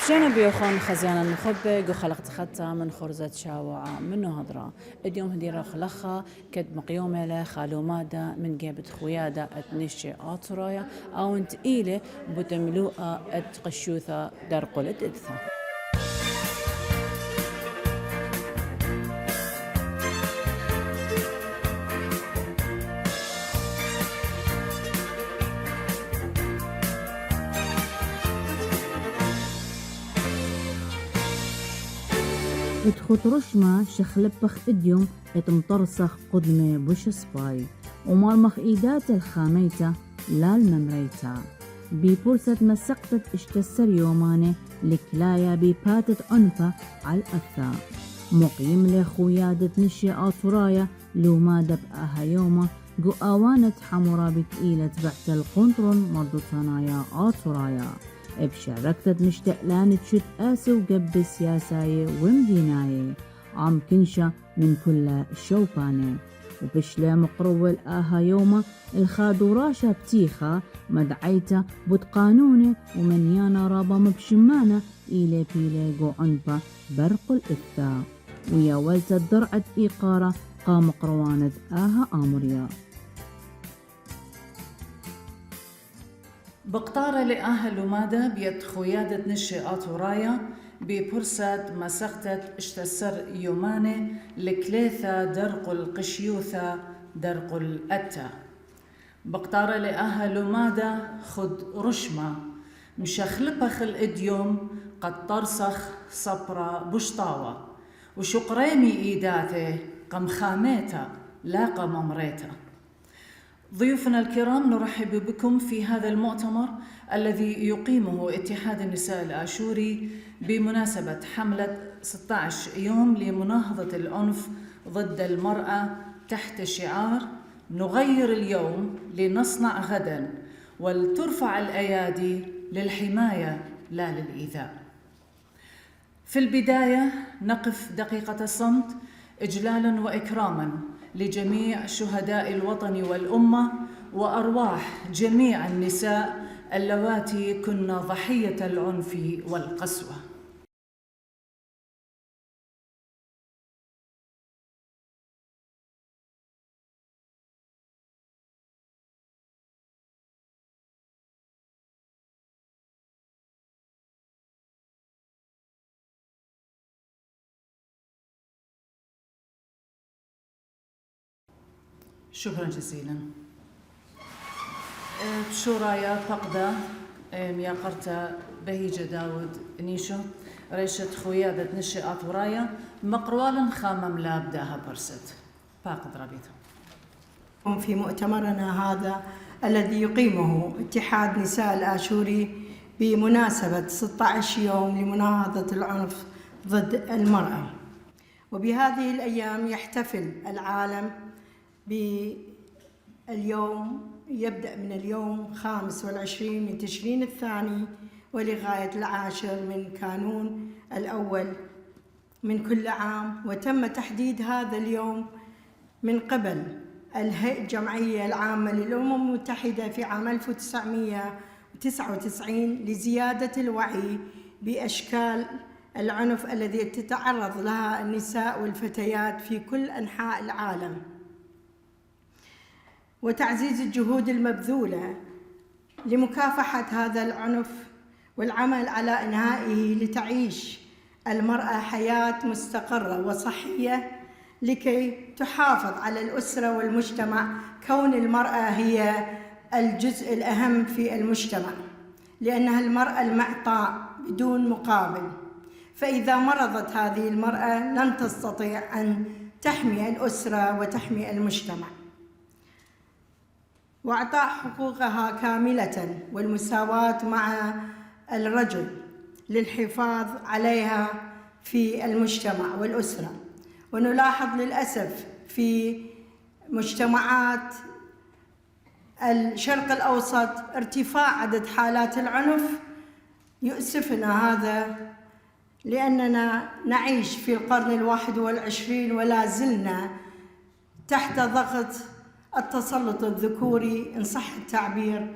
شنو بيوخون خزيان المخبق وخلقت خطة من خرزة شاوعة منو هضرة اليوم هديرة خلخة كد مقيومة له خالو مادة من جيبة خويادة اتنشي آطرايا او انت إيلة بتملوءة اتقشوثة درقل ادثة. اتخوت رشمة شخلبخ اديوم اتمطرسخ قدمة بوش سباي ومارمخ ايدات الخاميتا لا الممريتا ببورسة مسقتت اشتسر يوماني لكلايا بباتت عنفة على الأثا مقيم لخويادة نشي آطرايا لو ما دبقاها يوما قو آوانت حمورا بتقيلة بعت القنطرن مردو صنايا آطرايا بشاركتت مشتقلان تشت آسي وقب سياساي ومديناي عم كنشة من كل الشوباني وبشلا مقرول آها يوما الخادو راشا بتيخة مدعيتا بوت قانوني ومنيانا رابا مبشمانة إيلي بيلي قو عنبا برق الإثا ويا ولتت درعت إيقارة قام قروانت آها آمريا بقطارة لأهل ومادة بيد خويادة نشي آطورايا ببرسد مسختت اشتسر يوماني لكليثة درق القشيوثة درق الأتا بقطارة لأهل ومادة خد رشمة مشخلبخ الإديوم قد طرسخ صبرة بشطاوة وشقريمي إيداته قم خاميتا لا قم أمريتا. ضيوفنا الكرام نرحب بكم في هذا المؤتمر الذي يقيمه اتحاد النساء الآشوري بمناسبة حملة 16 يوم لمناهضة العنف ضد المرأة تحت شعار نغير اليوم لنصنع غدا ولترفع الأيادي للحماية لا للإيذاء. في البداية نقف دقيقة الصمت إجلالاً وإكراماً لجميع شهداء الوطن والأمة وأرواح جميع النساء اللواتي كن ضحية العنف والقسوة. شكرا جزيلا. بشورايا فقدة يا قرتا بهيجة داود نيشو ريشة خويادة نشي آطورايا مقروالا خامم لا بداها برست فاقد ربيتها. في مؤتمرنا هذا الذي يقيمه اتحاد نساء الآشوري بمناسبة 16 يوم لمناهضة العنف ضد المرأة، وبهذه الأيام يحتفل العالم باليوم يبدأ من اليوم 25 من تشرين الثاني ولغاية 10 من كانون الأول من كل عام. وتم تحديد هذا اليوم من قبل الجمعية العامة للأمم المتحدة في عام 1999 لزيادة الوعي بأشكال العنف الذي تتعرض لها النساء والفتيات في كل أنحاء العالم، وتعزيز الجهود المبذولة لمكافحة هذا العنف والعمل على إنهائه لتعيش المرأة حياة مستقرة وصحية لكي تحافظ على الأسرة والمجتمع، كون المرأة هي الجزء الأهم في المجتمع لأنها المرأة المعطاء بدون مقابل، فإذا مرضت هذه المرأة لن تستطيع أن تحمي الأسرة وتحمي المجتمع. وإعطاء حقوقها كاملة والمساواة مع الرجل للحفاظ عليها في المجتمع والأسرة. ونلاحظ للأسف في مجتمعات الشرق الأوسط ارتفاع عدد حالات العنف. يؤسفنا هذا لأننا نعيش في القرن 21 ولا زلنا تحت ضغط التسلط الذكوري إن صح التعبير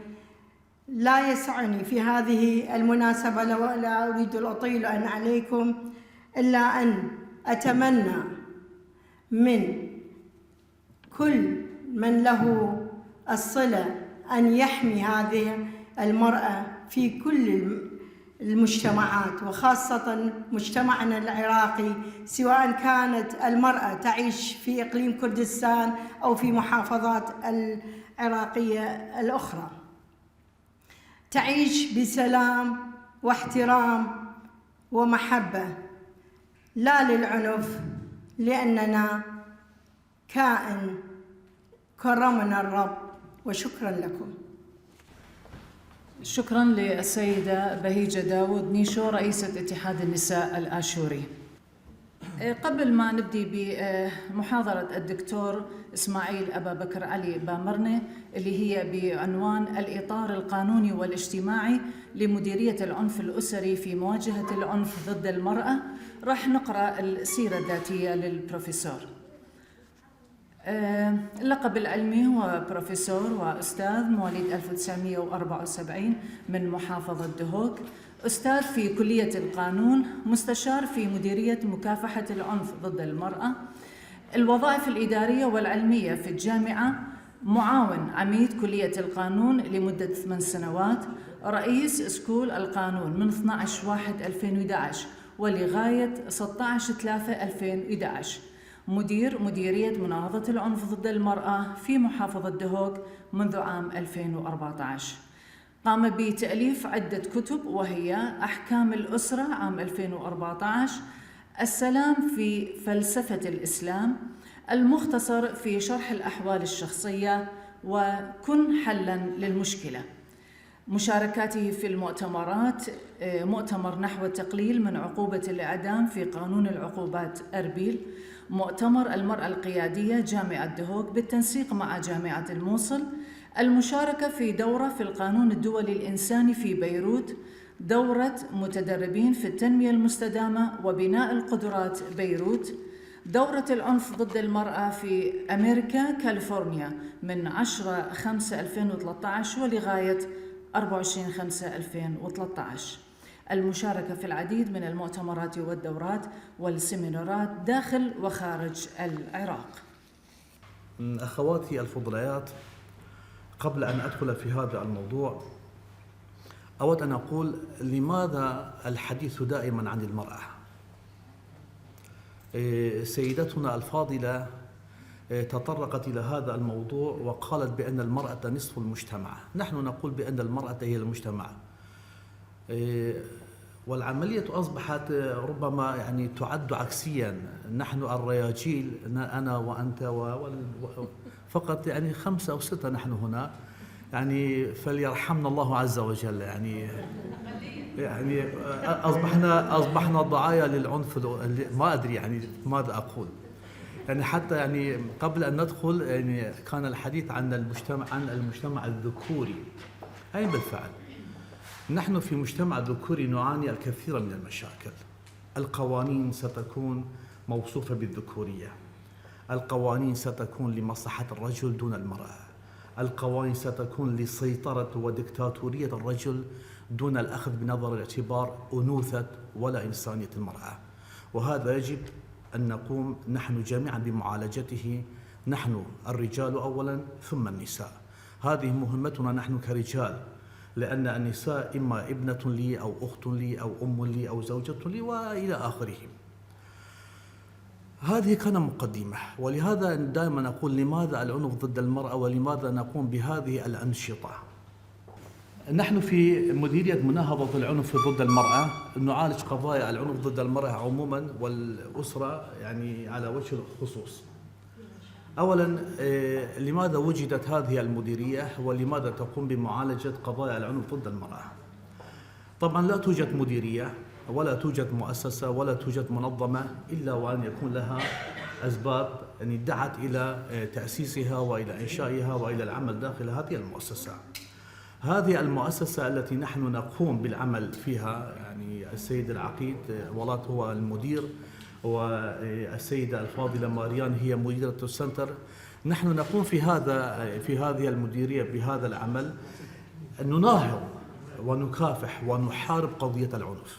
لا يسعني في هذه المناسبة، لا أريد الأطيل أن عليكم، إلا أن أتمنى من كل من له الصلة أن يحمي هذه المرأة في كل المجتمعات، وخاصة مجتمعنا العراقي، سواء كانت المرأة تعيش في إقليم كردستان أو في محافظات العراقية الأخرى، تعيش بسلام واحترام ومحبة، لا للعنف، لأننا كائن كرمنا الرب. وشكرا لكم. شكرا للسيدة بهيجة داود نيشو رئيسة اتحاد النساء الآشوري. قبل ما نبدي بمحاضرة الدكتور إسماعيل أبا بكر علي بامرنة اللي هي بعنوان الإطار القانوني والاجتماعي لمديرية العنف الأسري في مواجهة العنف ضد المرأة، راح نقرأ السيرة الذاتية للبروفيسور. اللقب العلمي هو بروفيسور وأستاذ، مواليد 1974 من محافظة دهوك، أستاذ في كلية القانون، مستشار في مديرية مكافحة العنف ضد المرأة، الوظائف الإدارية والعلمية في الجامعة، معاون عميد كلية القانون لمدة 8 سنوات، رئيس سكول القانون من 12/1/2011 ولغاية 16/3/2011، مديرية مناهضة العنف ضد المرأة في محافظة دهوك منذ عام 2014. قام بتأليف عدة كتب وهي أحكام الأسرة عام 2014، السلام في فلسفة الإسلام، المختصر في شرح الأحوال الشخصية، وكن حلاً للمشكلة. مشاركاته في المؤتمرات: مؤتمر نحو التقليل من عقوبة الإعدام في قانون العقوبات أربيل، مؤتمر المرأة القيادية جامعة دهوك بالتنسيق مع جامعة الموصل، المشاركة في دورة في القانون الدولي الإنساني في بيروت، دورة متدربين في التنمية المستدامة وبناء القدرات بيروت، دورة العنف ضد المرأة في أمريكا كاليفورنيا من 10/5/2013 ولغاية 24/5/2013. المشاركة في العديد من المؤتمرات والدورات والسيمينارات داخل وخارج العراق. أخواتي الفضليات، قبل أن أدخل في هذا الموضوع أود أن أقول لماذا الحديث دائما عن المرأة. سيدتنا الفاضلة تطرقت إلى هذا الموضوع وقالت بأن المرأة نصف المجتمع. نحن نقول بأن المرأة هي المجتمع، والعملية أصبحت ربما يعني تعد عكسيا. نحن الرياجيل، أنا وأنت فقط يعني 5 أو 6 نحن هنا، يعني فليرحمنا الله عز وجل. يعني أصبحنا ضحايا للعنف. ما أدري يعني ماذا أقول. يعني حتى يعني قبل أن ندخل يعني كان الحديث عن المجتمع الذكوري. أي بالفعل نحن في مجتمع ذكوري نعاني الكثير من المشاكل. القوانين ستكون موصوفة بالذكورية، القوانين ستكون لمصلحة الرجل دون المرأة، القوانين ستكون لسيطرة وديكتاتورية الرجل دون الأخذ بنظر الاعتبار أنوثة ولا إنسانية المرأة. وهذا يجب أن نقوم نحن جميعا بمعالجته، نحن الرجال أولا ثم النساء. هذه مهمتنا نحن كرجال، لأن النساء إما ابنة لي أو أخت لي أو أم لي أو زوجة لي وإلى آخره. هذه كان مقدمة، ولهذا دائما نقول لماذا العنف ضد المرأة ولماذا نقوم بهذه الأنشطة. نحن في مديرية مناهضة العنف ضد المرأة نعالج قضايا العنف ضد المرأة عموما والأسرة يعني على وجه الخصوص. أولا، لماذا وجدت هذه المديرية ولماذا تقوم بمعالجة قضايا العنف ضد المرأة؟ طبعا لا توجد مديرية ولا توجد مؤسسة ولا توجد منظمة إلا وأن يكون لها أسباب يعني دعت إلى تأسيسها وإلى إنشائها وإلى العمل داخل هذه المؤسسة. هذه المؤسسة التي نحن نقوم بالعمل فيها، يعني السيد العقيد ولات هو المدير والسيدة الفاضلة ماريان هي مديرة السنتر. نحن نقوم في هذه المديرية بهذا العمل. نناهض ونكافح ونحارب قضية العنف.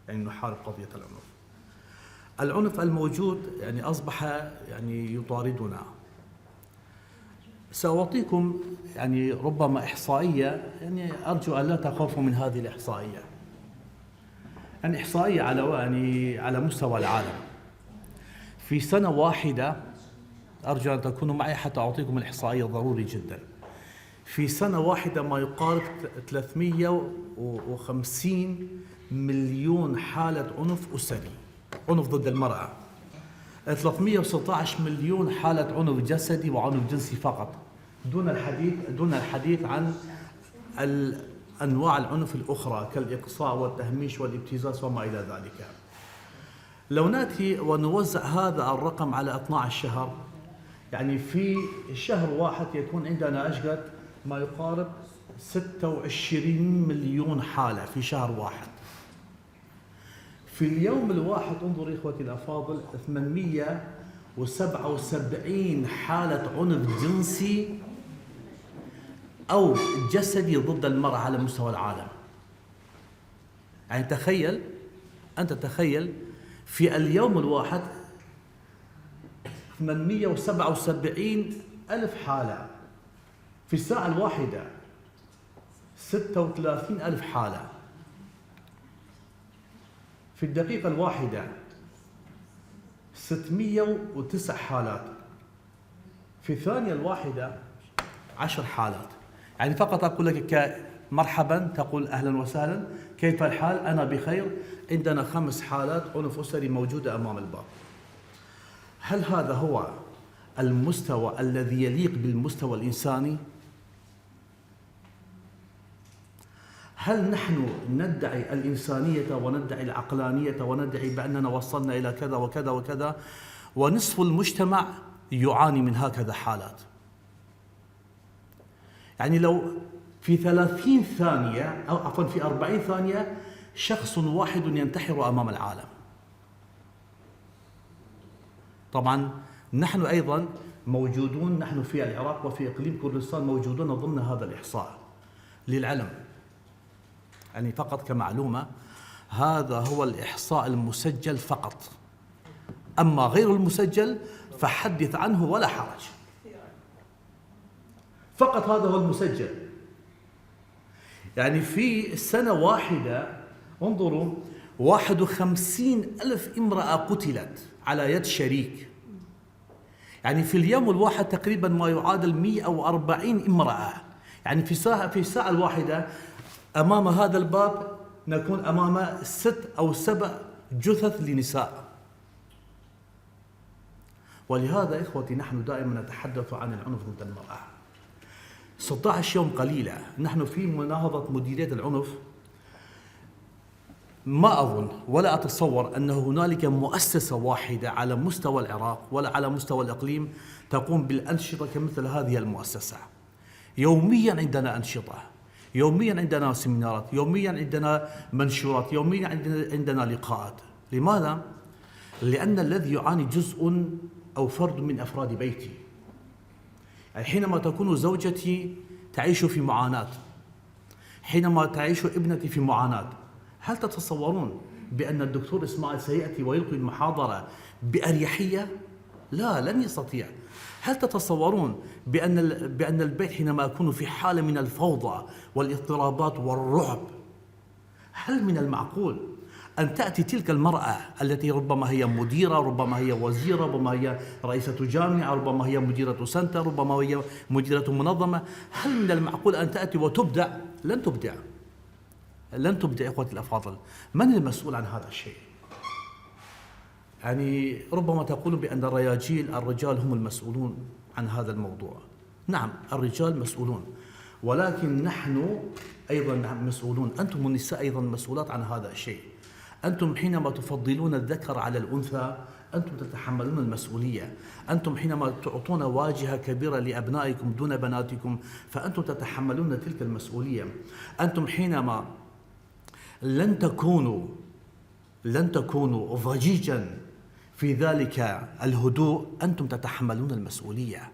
يعني نحارب قضية العنف. العنف الموجود يعني أصبح يعني يطاردنا. سأعطيكم يعني ربما إحصائية، يعني أرجو أن لا تخافوا من هذه الإحصائية. يعني إحصائية على مستوى العالم. في سنة واحدة، أرجو أن تكونوا معي حتى أعطيكم الإحصائية، ضروري جدا. في سنة واحدة ما يقارب 350 مليون حالة عنف أسري، عنف ضد المرأة. 316 مليون حالة عنف جسدي وعنف جنسي فقط، دون الحديث عن أنواع العنف الأخرى كالإقصاء والتهميش والابتزاز وما إلى ذلك. لو نأتي ونوزع هذا الرقم على 12 شهر، يعني في شهر واحد يكون عندنا أشقد ما يقارب 26 مليون حالة في شهر واحد. في اليوم الواحد انظر إخوتي الأفاضل 877 حالة عنف جنسي أو جسدي ضد المرأة على مستوى العالم. يعني تخيل في اليوم الواحد 877 ألف حالة، في الساعة الواحدة 36 ألف حالة، في الدقيقة الواحدة 609 حالات، في الثانية الواحدة 10 حالات. يعني فقط أقول لك مرحبا، تقول أهلا وسهلا، كيف الحال؟ أنا بخير، عندنا 5 حالات عنف أسري موجودة أمام الباب. هل هذا هو المستوى الذي يليق بالمستوى الإنساني؟ هل نحن ندعي الإنسانية وندعي العقلانية وندعي بأننا وصلنا إلى كذا وكذا وكذا، ونصف المجتمع يعاني من هكذا حالات؟ يعني لو في 30 ثانية أو عفوا في 40 ثانية شخص واحد ينتحر أمام العالم. طبعا نحن أيضا موجودون، نحن في العراق وفي إقليم كردستان موجودون ضمن هذا الإحصاء للعلم. يعني فقط كمعلومة، هذا هو الإحصاء المسجل فقط، أما غير المسجل فحدث عنه ولا حرج. فقط هذا هو المسجل. يعني في سنة واحدة انظروا 51 ألف امرأة قتلت على يد شريك. يعني في اليوم الواحد تقريبا ما يعادل 140 امرأة. يعني في الساعة الواحدة أمام هذا الباب نكون أمام 6 أو 7 جثث لنساء. ولهذا إخوتي نحن دائما نتحدث عن العنف ضد المرأة. 16 يوم قليلة نحن في مناهضة مديرية العنف. ما أظن ولا أتصور أن هنالك مؤسسة واحدة على مستوى العراق ولا على مستوى الإقليم تقوم بالأنشطة كمثل هذه المؤسسة. يوميا عندنا أنشطة، يوميا عندنا سيمينارات، يوميا عندنا منشورات، يوميا عندنا لقاءات. لماذا؟ لأن الذي يعاني جزء أو فرد من أفراد بيتي. يعني حينما تكون زوجتي تعيش في معاناة، حينما تعيش ابنتي في معاناة، هل تتصورون بأن الدكتور إسماعيل سيأتي ويلقي المحاضرة بأريحية؟ لا، لن يستطيع. هل تتصورون بأن البيت حينما يكون في حالة من الفوضى والاضطرابات والرعب، هل من المعقول أن تأتي تلك المرأة التي ربما هي مديرة، ربما هي وزيرة، ربما هي رئيسة جامعة، ربما هي مديرة سنتر، ربما هي مديرة منظمة، هل من المعقول أن تأتي وتبدع؟ لن تبدع، لن تبدع. إخوتي الأفاضل، من المسؤول عن هذا الشيء؟ يعني ربما تقول بأن الرجال هم المسؤولون عن هذا الموضوع. نعم، الرجال مسؤولون، ولكن نحن أيضا مسؤولون. أنتم النساء أيضا مسؤولات عن هذا الشيء. أنتم حينما تفضلون الذكر على الأنثى أنتم تتحملون المسؤولية. أنتم حينما تعطون واجهة كبيرة لأبنائكم دون بناتكم فأنتم تتحملون تلك المسؤولية. أنتم حينما لن تكونوا ضجيجا في ذلك الهدوء أنتم تتحملون المسؤولية.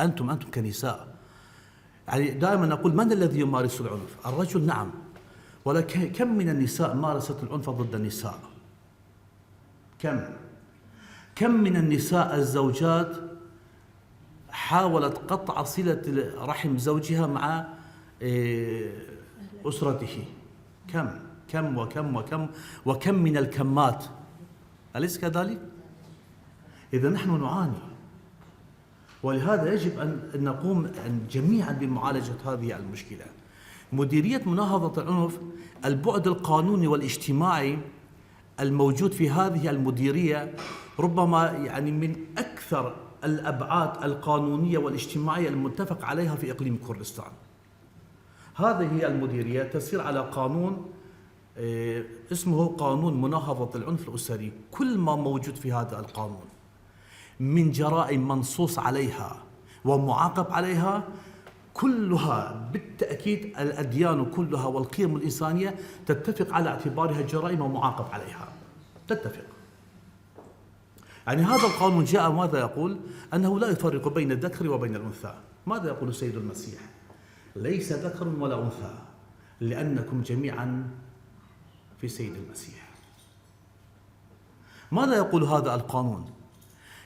أنتم كنساء. يعني دائما نقول من الذي يمارس العنف؟ الرجل نعم، ولكن كم من النساء مارست العنف ضد النساء؟ كم من النساء الزوجات حاولت قطع صلة رحم زوجها مع أسرته؟ كم من الكمات، أليس كذلك؟ إذا نحن نعاني، ولهذا يجب أن نقوم جميعا بمعالجة هذه المشكلة. مديرية مناهضة العنف، البعد القانوني والاجتماعي الموجود في هذه المديرية ربما يعني من أكثر الأبعاد القانونية والاجتماعية المتفق عليها في إقليم كردستان. هذه هي المديرية تسير على قانون اسمه قانون مناهضة العنف الأسري. كل ما موجود في هذا القانون من جرائم منصوص عليها ومعاقب عليها كلها بالتأكيد الأديان كلها والقيم الإنسانية تتفق على اعتبارها جرائم ومعاقب عليها، تتفق. يعني هذا القانون جاء ماذا يقول؟ أنه لا يفرق بين الذكر وبين الأنثى. ماذا يقول السيد المسيح؟ ليس ذكر ولا أنثى لأنكم جميعا في سيد المسيح. ماذا يقول هذا القانون؟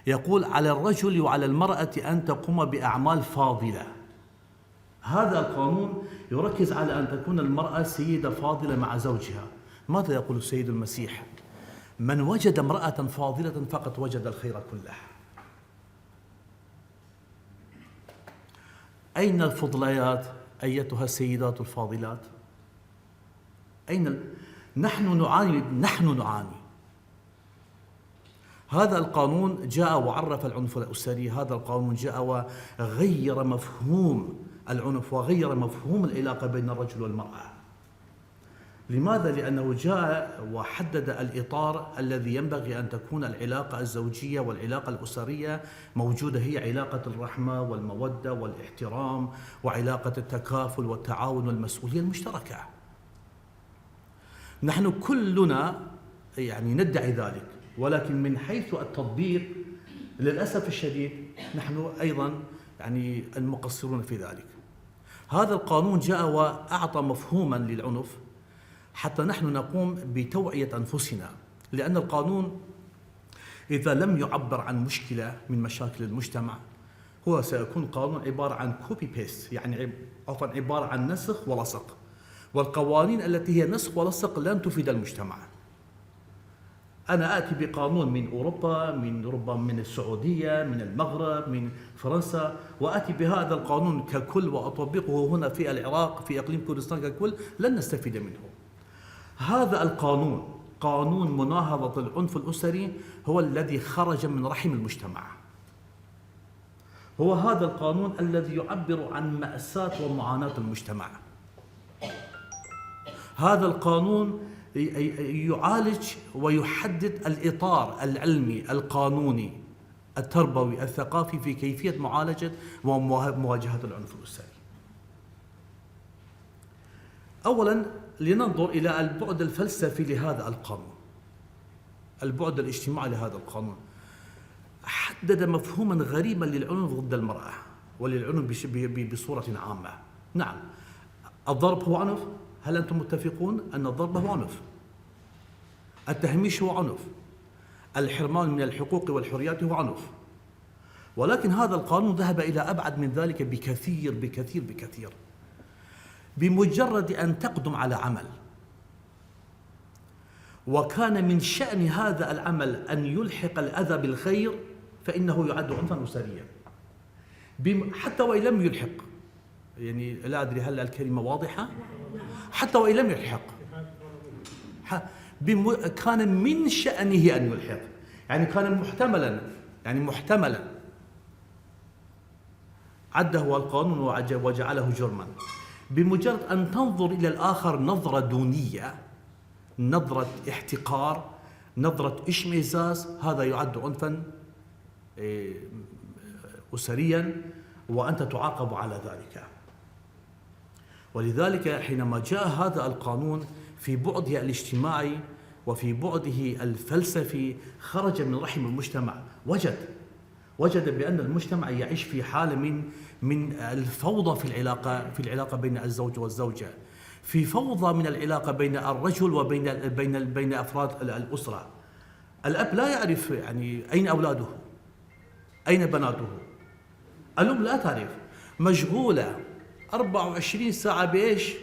يقول على الرجل وعلى المرأة أن تقوم بأعمال فاضلة. هذا القانون يركز على أن تكون المرأة سيدة فاضلة مع زوجها. ماذا يقول السيد المسيح؟ من وجد امرأة فاضلة فقد وجد الخير كله. أين الفضليات أيتها السيدات الفاضلات؟ أين نحن نعاني. هذا القانون جاء وعرف العنف الأسري، هذا القانون جاء وغير مفهوم العنف وغير مفهوم العلاقة بين الرجل والمرأة. لماذا؟ لأنه جاء وحدد الإطار الذي ينبغي أن تكون العلاقة الزوجية والعلاقة الأسرية موجودة، هي علاقة الرحمة والمودة والاحترام وعلاقة التكافل والتعاون والمسؤولية المشتركة. نحن كلنا يعني ندعي ذلك، ولكن من حيث التطبيق للأسف الشديد نحن أيضا يعني المقصرون في ذلك. هذا القانون جاء وأعطى مفهوما للعنف حتى نحن نقوم بتوعية أنفسنا، لأن القانون إذا لم يعبر عن مشكلة من مشاكل المجتمع هو سيكون قانون عبارة عن كوبي بيست، يعني عبارة عن نسخ ولصق، والقوانين التي هي نسخ ولصق لن تفيد المجتمع. أنا آتي بقانون من أوروبا، ربما من السعودية، من المغرب، من فرنسا، وآتي بهذا القانون ككل وأطبقه هنا في العراق في إقليم كردستان ككل، لن نستفيد منه. هذا القانون، قانون مناهضة العنف الأسري، هو الذي خرج من رحم المجتمع. هو هذا القانون الذي يعبر عن مأساة ومعاناة المجتمع. هذا القانون يعالج ويحدد الإطار العلمي القانوني التربوي الثقافي في كيفية معالجة ومواجهة العنف الأسري. أولا لننظر إلى البعد الفلسفي لهذا القانون، البعد الاجتماعي لهذا القانون. حدد مفهوما غريبا للعنف ضد المرأة وللعنف بصورة عامة. نعم، الضرب هو عنف. هل أنتم متفقون أن الضرب هو عنف؟ التهميش هو عنف، الحرمان من الحقوق والحريات هو عنف. ولكن هذا القانون ذهب إلى أبعد من ذلك بكثير بكثير بكثير. بمجرد أن تقدم على عمل وكان من شأن هذا العمل أن يلحق الأذى بالخير فإنه يعد عنفا أسريا، حتى وإن لم يلحق. يعني لا أدري هل الكلمة واضحة؟ حتى وإن لم يلحق كان من شأنه أن يلحق، يعني كان محتملا عده القانون وجعله جرما. بمجرد أن تنظر إلى الآخر نظرة دونية، نظرة احتقار، نظرة اشمئزاز، هذا يعد عنفا أسريا وأنت تعاقب على ذلك. ولذلك حينما جاء هذا القانون في بعده الاجتماعي وفي بعده الفلسفي خرج من رحم المجتمع، وجد بأن المجتمع يعيش في حالة من الفوضى في العلاقة بين الزوج والزوجة، في فوضى من العلاقة بين الرجل وبين بين أفراد الأسرة. الأب لا يعرف يعني أين أولاده، أين بناته. الأم لا تعرف، مشغولة 24 ساعة بإيش؟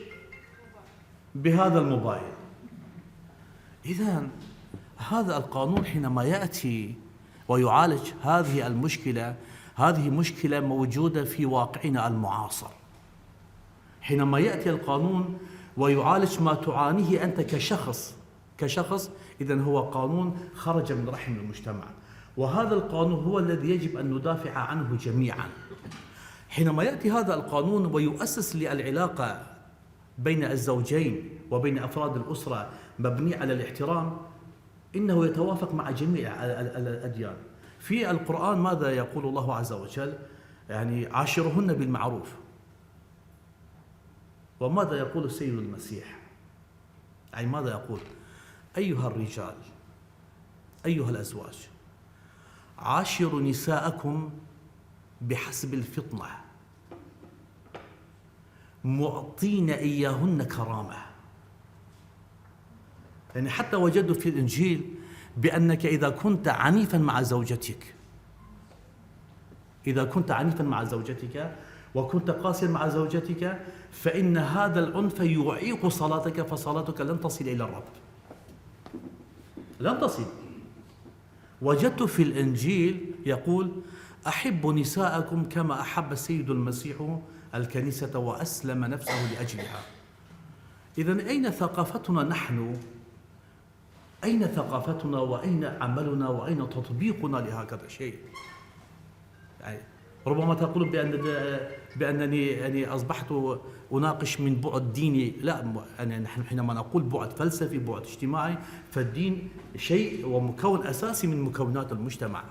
بهذا الموبايل. إذن هذا القانون حينما يأتي ويعالج هذه المشكلة، هذه مشكلة موجودة في واقعنا المعاصر. حينما يأتي القانون ويعالج ما تعانيه أنت كشخص، إذن هو قانون خرج من رحم المجتمع، وهذا القانون هو الذي يجب أن ندافع عنه جميعا. حينما يأتي هذا القانون ويؤسس للعلاقة بين الزوجين وبين أفراد الأسرة مبني على الاحترام، إنه يتوافق مع جميع الأديان. في القرآن ماذا يقول الله عز وجل؟ يعني عاشرهن بالمعروف. وماذا يقول السيد المسيح؟ يعني ماذا يقول؟ أيها الرجال، أيها الأزواج، عاشروا نساءكم بحسب الفطنة معطين إياهن كرامة. يعني حتى وجدوا في الإنجيل بأنك إذا كنت عنيفا مع زوجتك، وكنت قاسيا مع زوجتك، فإن هذا العنف يعيق صلاتك، فصلاتك لن تصل إلى الرب، لن تصل. وجدت في الإنجيل يقول أحب نساءكم كما أحب السيد المسيح الكنيسة وأسلم نفسه لأجلها. إذن أين ثقافتنا نحن؟ أين ثقافتنا وأين عملنا وأين تطبيقنا لهكذا شيء؟ يعني ربما تقول بأنني يعني أصبحت أناقش من بعد ديني. لا، يعني نحن حينما نقول بعد فلسفي، بعد اجتماعي، فالدين شيء ومكون أساسي من مكونات المجتمع.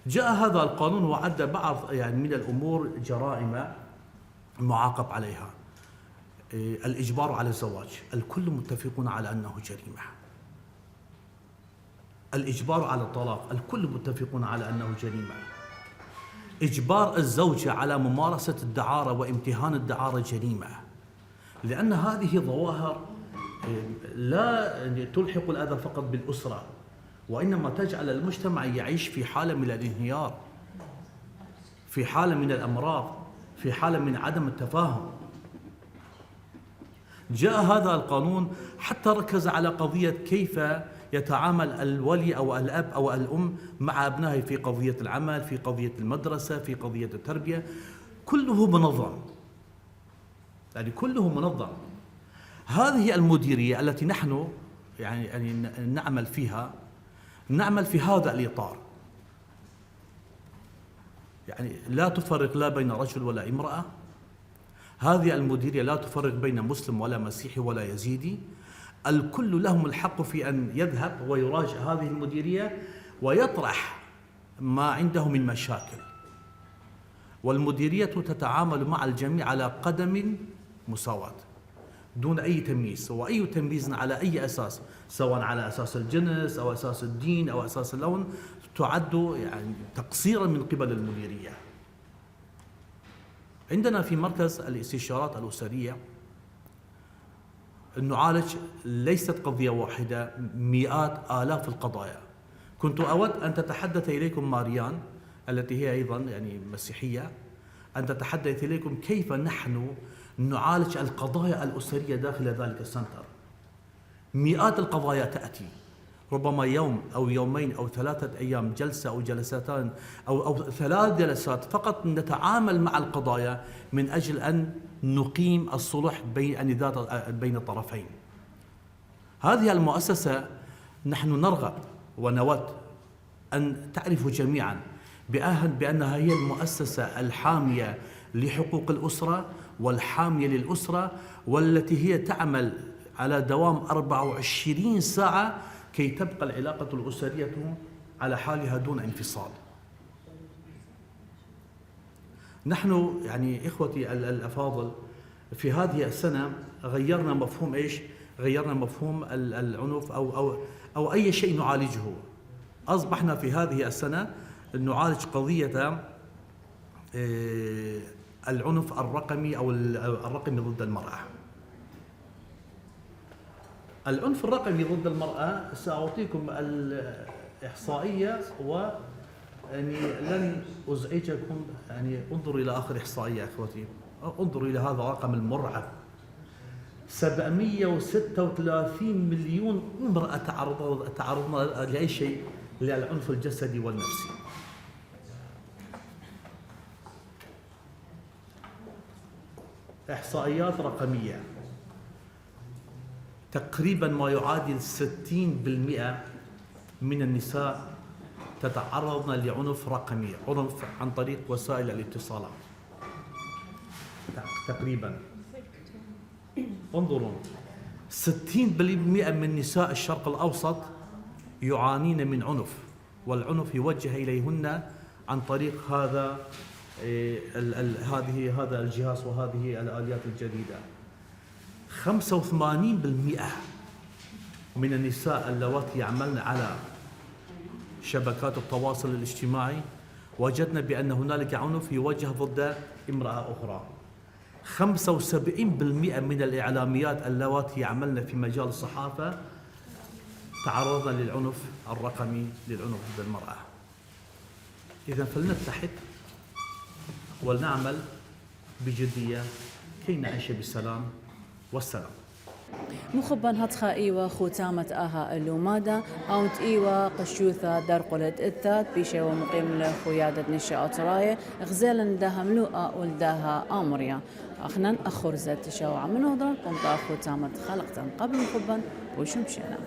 جاء هذا القانون وعد بعض يعني من الأمور جرائم معاقب عليها. الإجبار على الزواج، الكل متفقون على أنه جريمة. الإجبار على الطلاق، الكل متفقون على أنه جريمة. إجبار الزوجة على ممارسة الدعارة وامتهان الدعارة جريمة، لأن هذه ظواهر لا تلحق الأذى فقط بالأسرة، وإنما تجعل المجتمع يعيش في حالة من الانهيار، في حالة من الأمراض، في حالة من عدم التفاهم. جاء هذا القانون حتى ركز على قضية كيف يتعامل الولي أو الأب أو الأم مع أبنائه في قضية العمل، في قضية المدرسة، في قضية التربية. كله منظم، يعني كله منظم. هذه المديرية التي نحن يعني نعمل في هذا الإطار، يعني لا تفرق لا بين رجل ولا امرأة. هذه المديرية لا تفرق بين مسلم ولا مسيحي ولا يزيدي. الكل لهم الحق في أن يذهب ويراجع هذه المديرية ويطرح ما عنده من مشاكل، والمديرية تتعامل مع الجميع على قدم مساواة دون أي تمييز، وأي تمييز على أي أساس، سواء على أساس الجنس أو أساس الدين أو أساس اللون، تعد يعني تقصيرا من قبل المديرية. عندنا في مركز الاستشارات الأسرية نعالج ليست قضية واحدة، مئات آلاف القضايا. كنت أود أن تتحدث إليكم ماريان التي هي أيضا يعني مسيحية، أن تتحدث إليكم كيف نحن نعالج القضايا الأسرية داخل ذلك السنتر. مئات القضايا تأتي، ربما يوم أو يومين أو 3 أيام، جلسة أو جلستان أو 3 جلسات فقط نتعامل مع القضايا من أجل أن نقيم الصلح بين الطرفين. هذه المؤسسة نحن نرغب ونود أن تعرفوا جميعا بأنها هي المؤسسة الحامية لحقوق الأسرة والحامية للأسرة، والتي هي تعمل على دوام 24 ساعة كي تبقى العلاقة الأسرية على حالها دون انفصال. نحن يعني إخوتي الأفاضل في هذه السنة غيرنا مفهوم إيش؟ غيرنا مفهوم العنف أو أي شيء نعالجه. أصبحنا في هذه السنة نعالج قضية العنف الرقمي أو الرقمي ضد المرأة. العنف الرقمي ضد المرأة سأعطيكم الإحصائية يعني لن أزعجكم، يعني انظروا إلى آخر إحصائية أخوتي، انظروا إلى هذا الرقم المرعب. 736 مليون امرأة تعرضنا لأي شيء، للعنف الجسدي والنفسي. إحصائيات رقمية، تقريبا ما يعادل 60% من النساء تتعرضن لعنف رقمي، عنف عن طريق وسائل الاتصالات تقريبا. انظروا 60% من نساء الشرق الأوسط يعانين من عنف، والعنف يوجه إليهن عن طريق هذا هذا الجهاز وهذه الآليات الجديدة. 85% من النساء اللواتي يعملن على شبكات التواصل الاجتماعي وجدنا بأن هنالك عنف يوجه ضد امرأة أخرى. 75% من الإعلاميات اللواتي يعملن في مجال الصحافة تعرضن للعنف الرقمي، للعنف ضد المرأة. إذا فلنتحد ولنعمل بجدية كي نعيش بسلام والسلام. مخبن هتخا إيوا خوتامة آها اللومادة أونت إيوا قشوثة درقلت الثات بيشي ومقيم لخويادة نشاء أطراية غزالا داها ملوءة ولداها آمريا أخنان أخرزت تشاوع من هضرة قمت خوتامة خلقتا قبل مخبن وشمشينا.